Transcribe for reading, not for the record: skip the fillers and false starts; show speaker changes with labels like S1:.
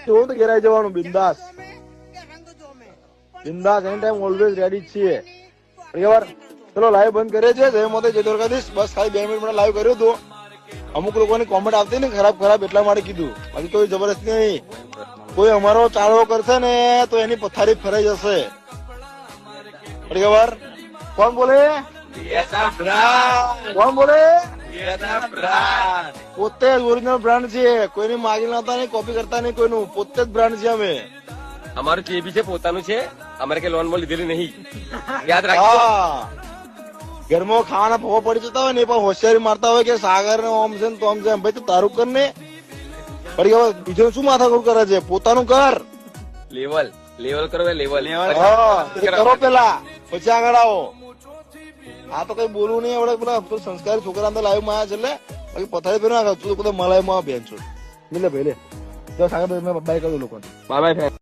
S1: જોવું તો ઘેરાઈ જવાનું બિંદાસ બિંદાસ એની ટાઈમ ઓલવેઝ રેડી છીએ. બરાબર ચલો લાઈવ બંધ કરે છે. જય મોદી જય દ્વારકાધીશ. બસ ખાલી 2 મિનિટ લાઈવ કર્યું હતું. અમુક લોકોની કોમેન્ટ આવતી ને ખરાબ ખરાબ એટલા માટે કીધું. બાકી કોઈ જબરદસ્તી નહીં. કોઈ અમારો ચાળો કરશે ને તો એની પથારી ફરાઈ જશે. બરાબર કોણ બોલે કોણ બોલે પોતે જ ઓરિજિનલ બ્રાન્ડ છે. કોઈની માગી નતા નહીં કોપી કરતા નહીં કોઈનું. પોતે જ બ્રાન્ડ છે અમે.
S2: અમારું જે બી છે પોતાનું છે. અમારે કઈ લોન માં લીધેલી નહીં. યાદ રાખજો.
S1: ઘરમાં ખાવાના ફોફા પડી જતા હોય ને પણ હોશિયારી મારતા હોય કે સાગર ને ઓમ છે ને તો આમ છે. ભાઈ તું તારું કર ને. બીજો શું માથાકૂટ કરે છે? પોતાનું કર.
S2: લેવલ કરો લેવલ
S1: કરો પેલા પછી આગળ આવો. આ તો કઈ બોલવું નહીં આવડે. પેલા સંસ્કારી છોકરા તો લાઈવ માં આવ્યા છે એટલે બાકી પથારી ફેર ના તું બધા મલાઈ માં બેન છો. લે ભાઈ લે સાગર બાય કરી દો લોકોને.
S2: Bye bye.